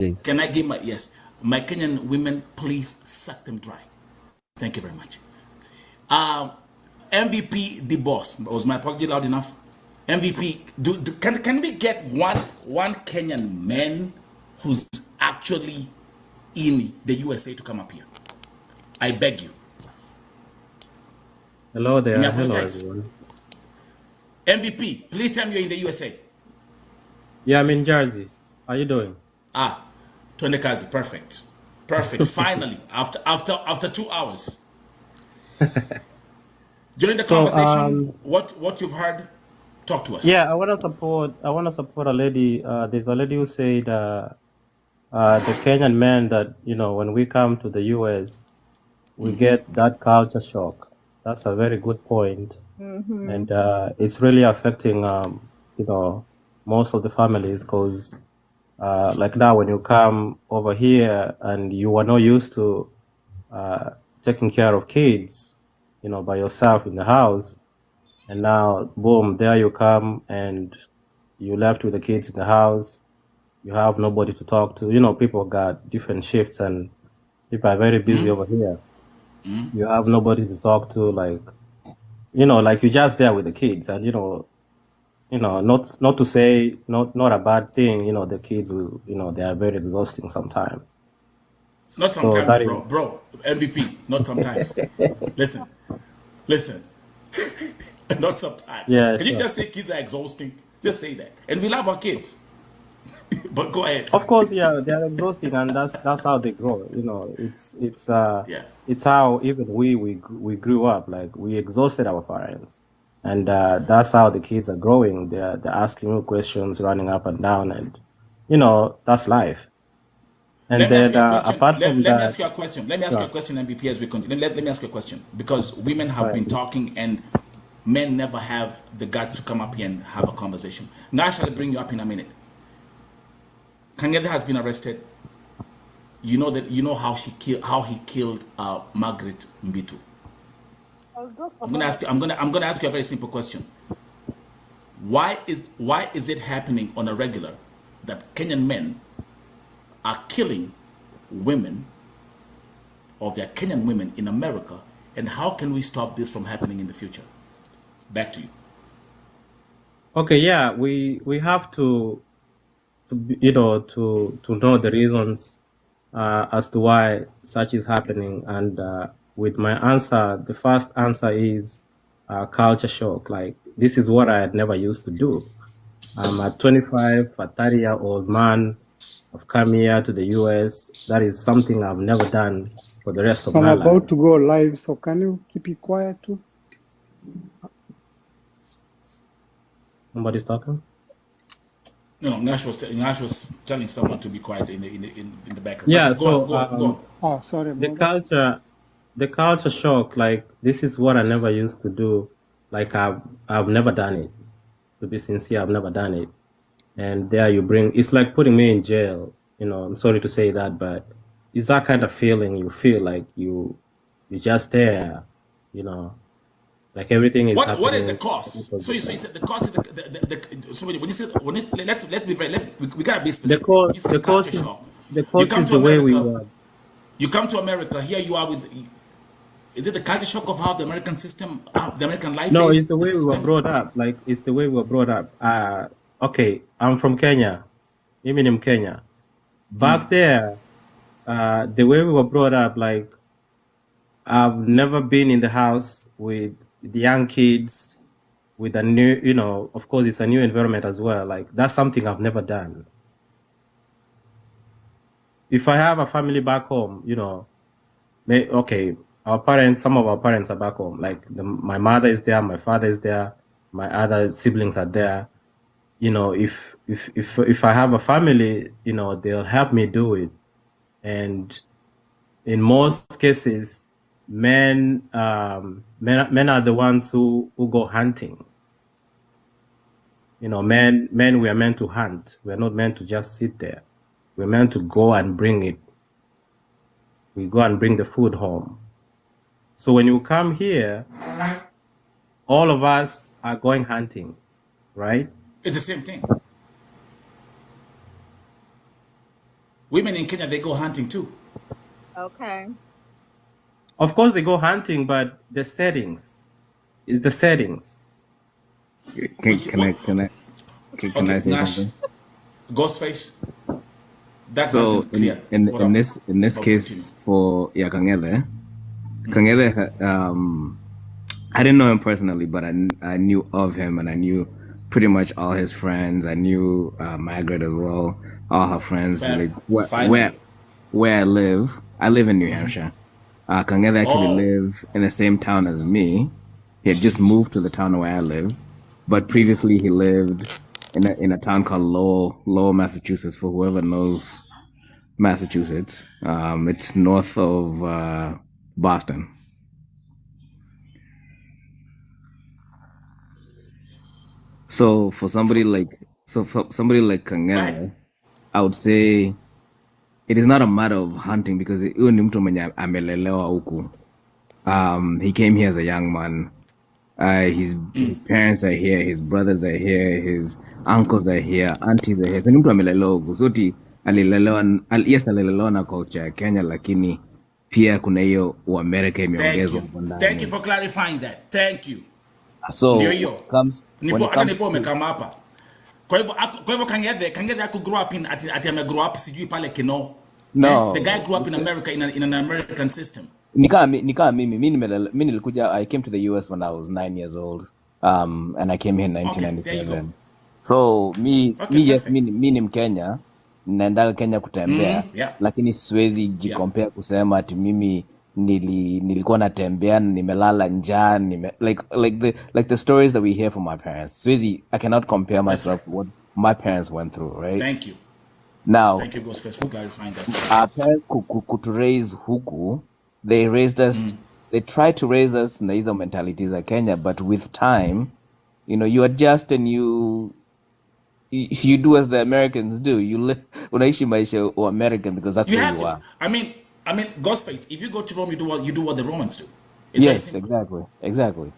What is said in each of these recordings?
Please. Can I give my, yes, my Kenyan women, please suck them dry. Thank you very much. MVP, the boss. Was my apology loud enough? MVP, can we get one Kenyan man who's actually in the USA to come up here? I beg you. Hello And I there. Hello, apologize. everyone. MVP, please tell me you're in the USA. Yeah, I'm in Jersey. How you doing? Ah, Twendekazi, perfect. Perfect. Finally, after 2 hours. During the So, conversation, what you've heard, talk to us. yeah, I want to support a lady. There's a lady who said, the Kenyan men that, when we come to the US, we get that culture shock. That's a very good point. And it's really affecting, most of the families because, like now when you come over here and you are not used to taking care of kids, by yourself in the house, and now, boom, there you come and you left with the kids in the house. You have nobody to talk to. People got different shifts and people are very busy over here. You have nobody to talk to, like you're just there with the kids, and not to say not a bad thing. The kids will, they are very exhausting sometimes. Not So sometimes, that is bro. MVP, not sometimes. Listen. Not sometimes. yeah, Can you sure. just say kids are exhausting? Just say that. And we love our kids. But go ahead. Of course, yeah, they are exhausting, and that's how they grow. Yeah. It's how even we grew up. Like we exhausted our parents, and that's how the kids are growing. They're asking you questions, running up and down, and that's life. And Let me ask then you a question. apart Let, from let me that, ask you a question. Let me ask you a sure, question, MVP, as we continue. Let me ask you a question. Because women have right. been talking and men never have the guts to come up here and have a conversation. Now I shall bring you up in a minute. Kangethe has been arrested. You know how he killed Margaret Mbitu. I'm gonna ask you a very simple question. Why is it happening on a regular that Kenyan men are killing women of their Kenyan women in America, and how can we stop this from happening in the future? Back to you. Okay, yeah, we have to know the reasons as to why such is happening. And with my answer, the first answer is culture shock. Like this is what I had never used to do. I'm a 25, a 30-year-old man. I've come here to the US. That is something I've never done for the rest of So I'm my life. about to go live, so can you keep it quiet too? Somebody's talking? No, Nash was telling someone to be quiet in the background. Yeah, But go so go. Oh, sorry the about that. culture shock, like this is what I never used to do. Like I've never done it. To be sincere, I've never done it. And there you bring, it's like putting me in jail. I'm sorry to say that, but it's that kind of feeling you feel like you're just there, like everything is What is the happening. cost? So you said the cost of the so when you said let's be very we gotta be The specific. When cost, you say culture shock, the you cost come is to the way we America. were. You come to America. Here you are with. Is it the culture shock of how the American system, the American life No, it's is, the the way we were system? brought up. Like it's the way we were brought up. Okay, I'm from Kenya. Even in Kenya, back there, the way we were brought up, like I've never been in the house with the young kids with a new, of course it's a new environment as well. Like that's something I've never done. If I have a family back home, okay, some of our parents are back home. Like my mother is there, my father is there, my other siblings are there. If I have a family, they'll help me do it. And in most cases, men are the ones who go hunting. Men we are meant to hunt. We're not meant to just sit there. We're meant to go and bring it. We go and bring the food home. So when you come here, all of us are going hunting, right? It's the same thing. Women in Kenya, they go hunting too. Okay. Of course, they go hunting, but the settings is the settings. Which Can I okay, say Nash, something? Ghostface, that So wasn't clear. What in up? this But continue. case for Kangethe, I didn't know him personally, but I knew of him, and I knew pretty much all his friends. I knew Margaret as well, all her friends. Like Finally. where I live. I live in New Hampshire. Kangethe actually Oh, lived in the same town as me. He had just moved to the town where I live, but previously he lived in a town called Lowell, Massachusetts. For whoever knows Massachusetts, it's north of Boston. So for somebody like Kangethe, I would say it is not a matter of hunting because huyo ni mtu mwenye amelelewa huku. He came here as a young man. His parents are here, his brothers are here, his uncles are here, aunties are here. So ni mtu amelelewa huku. Soti alilelewa na culture ya Kenya, lakini pia kuna hiyo Uamerika imeongezwa hapo ndani. Thank you for clarifying that. Thank you. So Ndio hiyo. when it comes Nipo umekama hapa. Kwa hivyo Kangethe aku grow up ati ame grow up sijui pale Kino. No. The guy grew up in America in an American system. Nikaa mimi nilikuja, I came to the US when I was 9 years old, and I came here in 1997. Okay, there you go. So Okay, mi ni Mkenya, naendaga Kenya kutembea, yeah. lakini siwezi jikompea kusema ati mimi nilikuwa natembea nimelala njaa like the stories that we hear from my parents. Siwezi, I cannot compare myself to what my parents went through, right? Thank you. Now, Thank you, Ghostface, for clarifying that. our parents could raise huku, they raised us, they tried to raise us na hizo mentalities za Kenya, but with time, you adjust and you do as the Americans do. Unaishi maisha wa American because that's You where have you to. are. I mean, Ghostface, if you go to Rome, you do what the Romans do. Yes, exactly.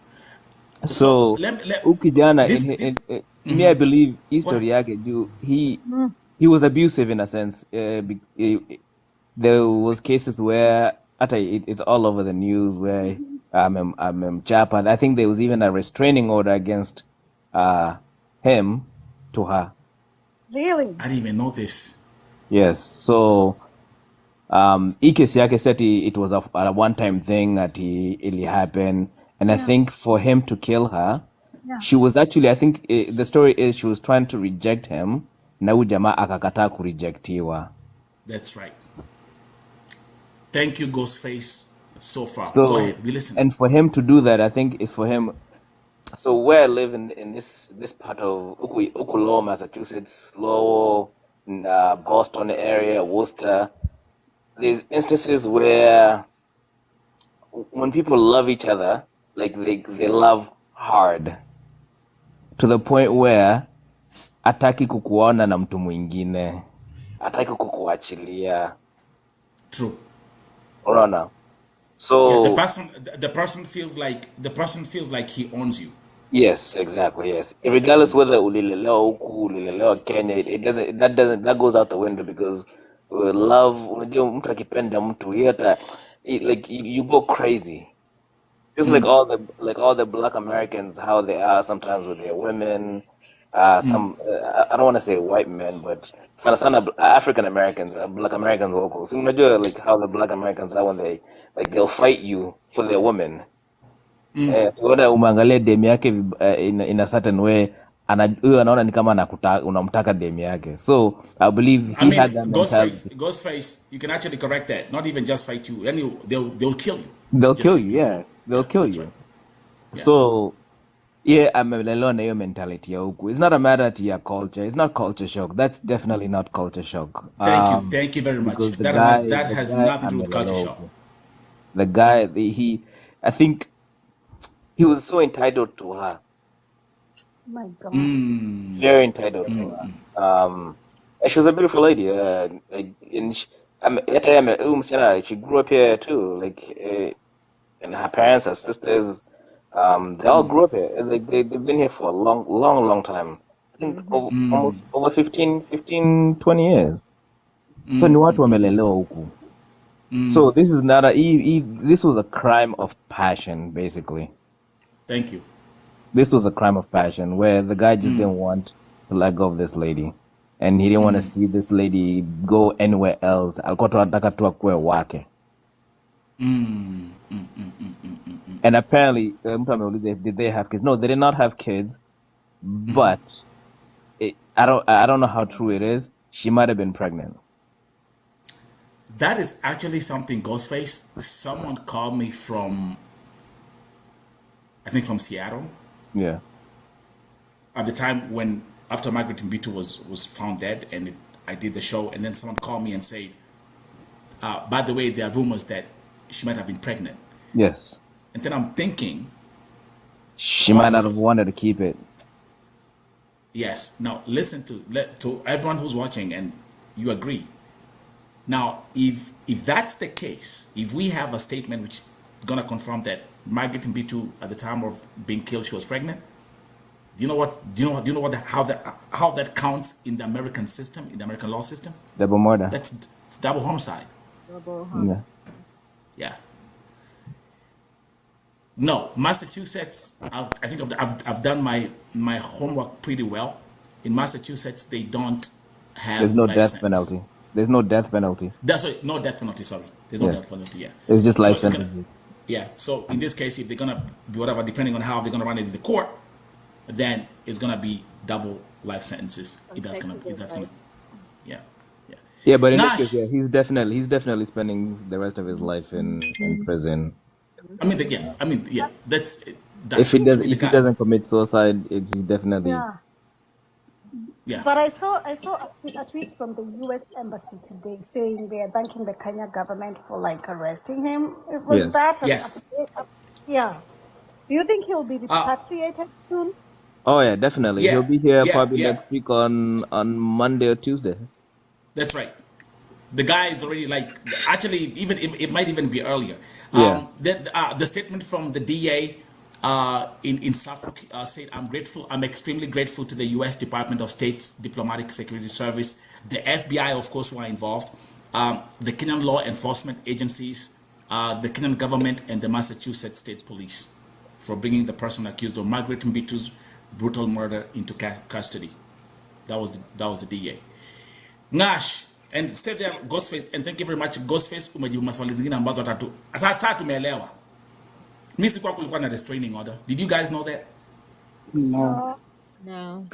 So ukijana me, I believe history yake juu he was abusive in a sense. There was cases where it's all over the news where Chapa. I think there was even a restraining order against him to her. Really? I didn't even know this. Yes. So hii kesi yake seti it was a one-time thing ati ili happen, and I think for him to kill her, she was actually, I think the story is she was trying to reject him na huyu jamaa akakataa kurejectiwa. That's right. Thank you, Ghostface, so far. So, go ahead, we listen. And for him to do that, I think it's for him. So where I live in this part of Lowell, Massachusetts, Lowell, Boston area, Worcester, there's instances where when people love each other, like they love hard to the point where ataki kukuona na mtu mwingine, ataki kukuachilia. True. Unaona? So the person feels like he owns you. Yes, exactly. Yes, regardless whether ulilelewa huku ulilelewa Kenya, that goes out the window because love. Unajua mtu akipenda mtu hata like you go crazy. Just like all the Black Americans, how they are sometimes with their women. Some I don't want to say white men, but sana African Americans, Black Americans locals. So unajua like how the Black Americans are when they'll fight you for their women. Tuona umeangalia demu yake in a certain way, huyo anaona ni kama unamtaka demu yake. So I believe he had that mentality. Ghostface, you can actually correct that. Not even just fight you. Anyway, they'll kill you. They'll kill you, yeah. They'll kill you. Yeah. So amelelewa na hiyo mentality ya huku. It's not a matter to your culture. It's not culture shock. That's definitely not culture shock. Thank you very much. That has nothing to do with culture shock. The guy, I think he was so entitled to her. Oh my God. Very entitled to her. And she was a beautiful lady. She grew up here too. And her parents, her sisters, they all grew up here. They've been here for a long time. I think almost over 15, 20 years. So ni watu wamelelewa huku. So this is not this was a crime of passion, basically. Thank you. This was a crime of passion where the guy just didn't want to let go of this lady. And he didn't want to see this lady go anywhere else. Alikuwa tu anataka tu akuwe wake. And apparently, mtu ameuliza, did they have kids? No, they did not have kids. But I don't know how true it is. She might have been pregnant. That is actually something, Ghostface. Someone called me from, I think from Seattle, Yeah. at the time when after Margaret Mbitu was found dead, and I did the show, and then someone called me and said, by the way, there are rumors that she might have been pregnant. Yes. And then I'm thinking, She might not have wanted to keep it. yes. Now listen to everyone who's watching, and you agree. Now, if that's the case, if we have a statement which is gonna confirm that Margaret Mbitu at the time of being killed she was pregnant, do you know what how that counts in the American system, in the American law system? Double murder. It's double homicide. Yeah. Yeah. No, Massachusetts. I think I've done my homework pretty well. In Massachusetts, they don't have. There's no life death sentence. penalty. There's no death penalty. That's right. No death penalty. Sorry, there's no Yeah. death penalty. Yeah. It's just So life it's gonna- sentence. Yeah. So in this case, if they're gonna be whatever, depending on how they're gonna run it in the court, then it's gonna be double life sentences. If that's gonna. Yeah. Yeah. Yeah, but in this Nash. case, yeah, he's definitely spending the rest of his life in prison. I mean, yeah. That's. If he I mean, the guy- doesn't commit suicide, it's definitely Yeah. Yeah. But I saw a tweet from the U.S. Embassy today saying they are thanking the Kenya government for like arresting him. Was Yes. that? Yes. Yeah. Do you think he'll be repatriated soon? Oh yeah, definitely. Yeah, He'll be here yeah, probably yeah. next week on Monday or Tuesday. That's right. The guy is already like, actually, even it might even be earlier. Yeah. The statement from the DA in Suffolk said, I'm extremely grateful to the U.S. Department of State's Diplomatic Security Service, the FBI, of course, who are involved, the Kenyan law enforcement agencies, the Kenyan government, and the Massachusetts State Police for bringing the person accused of Margaret Mbitu's brutal murder into custody. That was the DA. Nash, and stay there, Ghostface, and thank you very much, Ghostface. Umejibu maswali zingine ambazo watatu. Sasa tumeelewa. Mimi sikuwa kulikuwa na restraining order. Did you guys know that? No. No.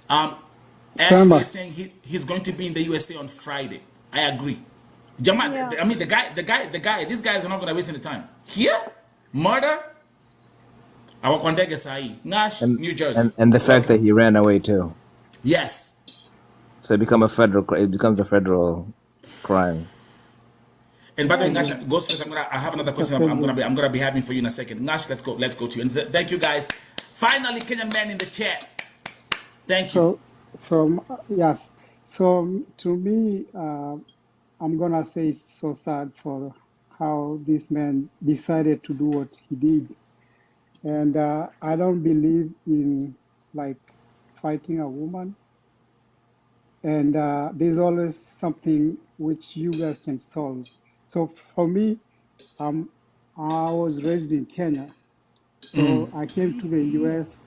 Ashley Samba. is saying he's going to be in the USA on Friday. I agree. Jaman, Yeah. I mean the guy, these guys are not gonna waste any time. Here, murder. Awakondege sahi. Nash, New Jersey. And the fact that he ran away too. Yes. So it becomes a federal crime. And by the way, Nash, Ghostface, I have another question I'm gonna be having for you in a second. Nash, let's go to you. And thank you guys. Finally, Kenyan man in the chat. Thank you. So yes. So to me, I'm gonna say it's so sad for how this man decided to do what he did, and I don't believe in like fighting a woman. And there's always something which you guys can solve. So for me, I was raised in Kenya. So I came to the US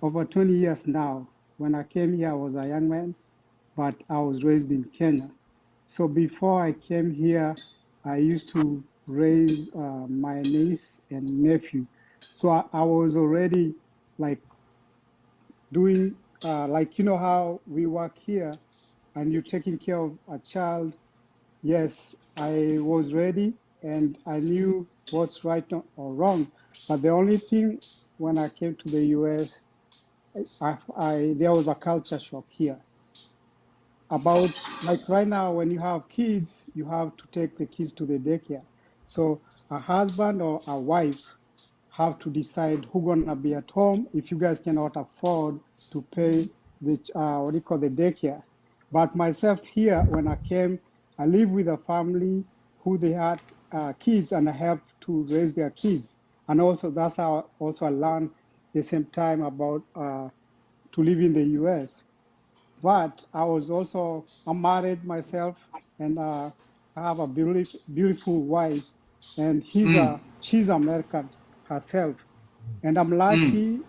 over 20 years now. When I came here, I was a young man, but I was raised in Kenya. So before I came here, I used to raise my niece and nephew. So I was already like doing, like, you know how we work here and you're taking care of a child. Yes, I was ready and I knew what's right or wrong. But the only thing when I came to the US, there was a culture shock here about, like right now when you have kids, you have to take the kids to the daycare. So a husband or a wife have to decide who's gonna be at home if you guys cannot afford to pay the the daycare. But myself here, when I came, I live with a family who they had kids, and I helped to raise their kids. And also that's how I learned the same time about to live in the US. But I'm married myself, and I have a beautiful wife, and she's American herself. And I'm lucky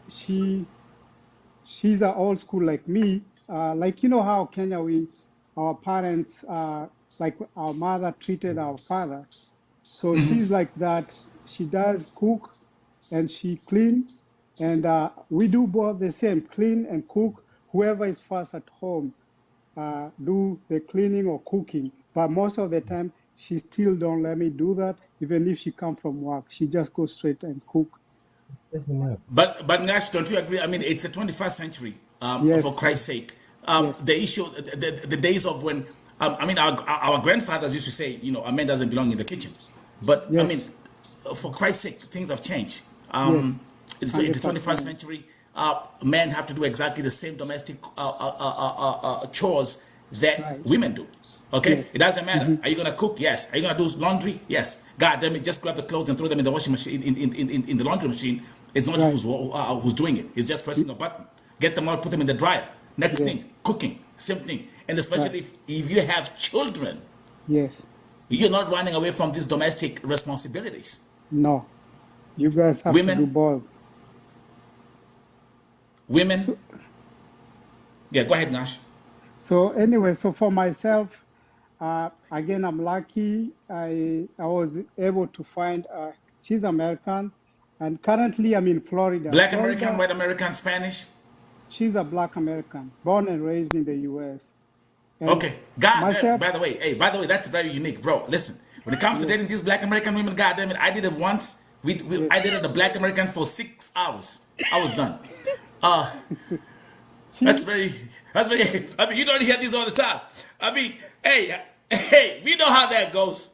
she's a old school like me. Like, you know how Kenya, our parents, like our mother treated our father. So she's like that. She does cook and she clean, and we do both the same, clean and cook. Whoever is first at home do the cleaning or cooking. But most of the time, she still don't let me do that. Even if she come from work, she just goes straight and cook. But Nash, don't you agree? I mean, it's the 21st century. For Yes, Christ's sake, yes, the issue, the days of when, I mean, our grandfathers used to say, you know, a man doesn't belong in the kitchen. But I mean, yes, for Christ's sake, things have changed. yes, It's the 21st 100%. century. Men have to do exactly the same domestic chores that Right. women do. Okay, Yes. it doesn't matter. Hmm. Are you gonna cook? Yes. Are you gonna do laundry? Yes. God damn it, just grab the clothes and throw them in the washing machine, in the laundry machine. It's not Right. who's doing it. It's just pressing a button. Get them out, put them in the dryer. Next Yes. thing, cooking, same thing. And Right. especially if you have children, Yes. you're not running away from these domestic responsibilities. No. You guys have to do Women, both. women. So, Yeah, go ahead, Nash. so anyway, so for myself, again, I'm lucky. I was able to find. She's American, and currently I'm in Florida. Black American, Florida. white American, Spanish. She's a Black American, born and raised in the U.S. And Okay. God damn. myself, By the way, hey, by the way, that's very unique, bro. Listen, when it comes to yes, dating these Black American women, God damn it, I did it once. yes. I dated a Black American for 6 hours. I was done. That's She, very, that's very. I mean, you don't hear these all the time. I mean, hey, we know how that goes.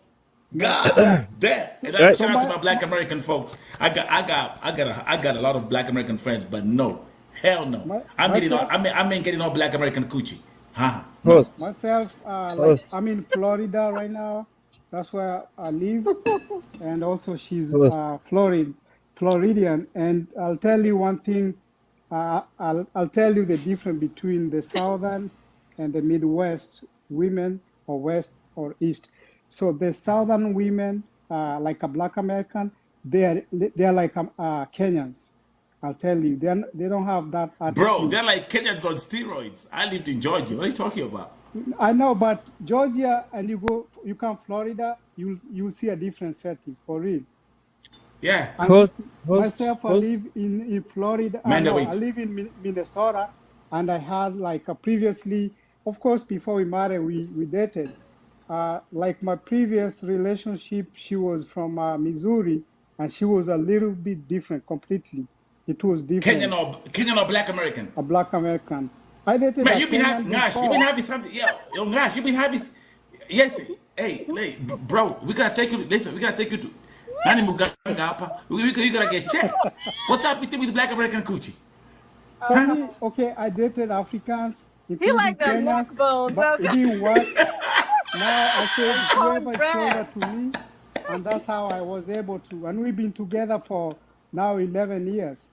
yes. God damn. So, And Right. shout out to my Black American folks. I got a lot of Black American friends, but no, hell no. myself, I mean getting all Black American coochie. Huh? No. Host, myself, like host, I'm in Florida right now. That's where I live. And also she's host. Floridian. And I'll tell you one thing. I'll tell you the difference between the Southern and the Midwest women, or West or East. So the Southern women, like a Black American, they are like Kenyans. I'll tell you, they don't have that Bro, attitude. they're like Kenyans on steroids. I lived in Georgia. What are you talking about? I know, but Georgia and you come Florida, you'll see a different setting for real. Yeah. And Host, myself, I host. live in Florida. Man, that No, I wait. live in Minnesota, and I had like previously, of course, before we married, we dated. Like my previous relationship, she was from Missouri, and she was a little bit different completely. It was different, Kenyan or Black American. a Black American. I dated Man, a you've been Kenyan having Nash. You've been before. having something. Yo, Nash, you've been having. Yes. Hey, bro, we gotta take you. Listen, we gotta take you to. Nani Muganga hapa. You gotta get checked. What's up with Black American coochie? For me, okay, I dated Africans, He like including them Kenyans, neck bones. but it Okay. didn't work. Now I said, whoever is closer Cornbread. to me, and that's how I was able to. And we've been together for now 11 years.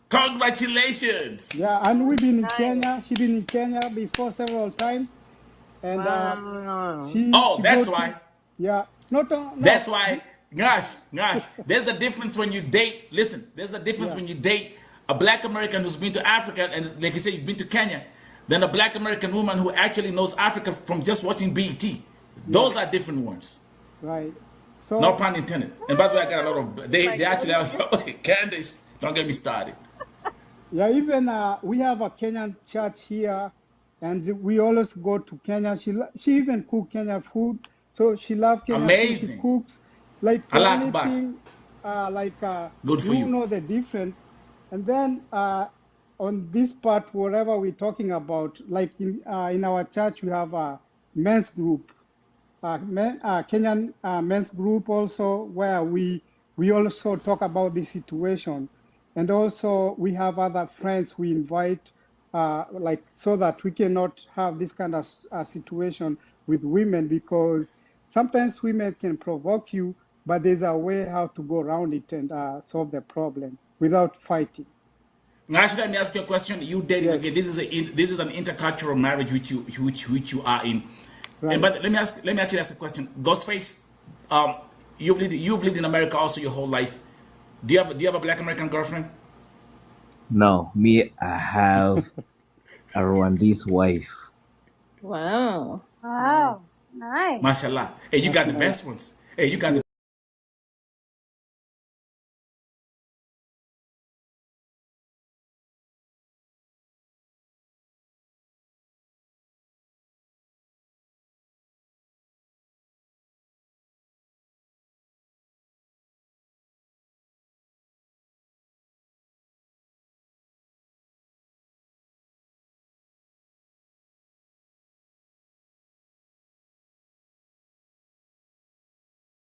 Congratulations. Yeah, and we've been in Nice. Kenya. She's been in Kenya before several times, and Wow. Oh, she go that's to, why. yeah, not That's no, why, gosh, there's a difference when you date. Listen, there's a difference yeah, when you date a Black American who's been to Africa and, like you say, you've been to Kenya, than a Black American woman who actually knows Africa from just watching BET. Those yes, are different ones. right. No So pun intended. And by the way, I got a lot of My they actually goodness. are Candace. Don't get me started. yeah, even we have a Kenyan church here, and we always go to Kenya. She even cook Kenyan food, so she loves Kenyan food. She Amazing. cooks like for Allah Akbar. anything, like Good for you you. know the different. And then on this part, whatever we're talking about, like in our church, we have a men's group, Kenyan men's group also, where we also talk about the situation, and also we have other friends we invite, like so that we cannot have this kind of situation with women, because sometimes women can provoke you, but there's a way how to go around it and solve the problem without fighting. Ngash, let me ask you a question. You dating Yes. again? This is an intercultural marriage which you are in. Right. But let me actually ask a question. Ghostface, you've lived in America also your whole life. Do you have a Black American girlfriend? No, me, I have a Rwandese wife. Wow. Wow, nice. Mashallah. Hey, you That's got the nice. best ones. Hey, you got the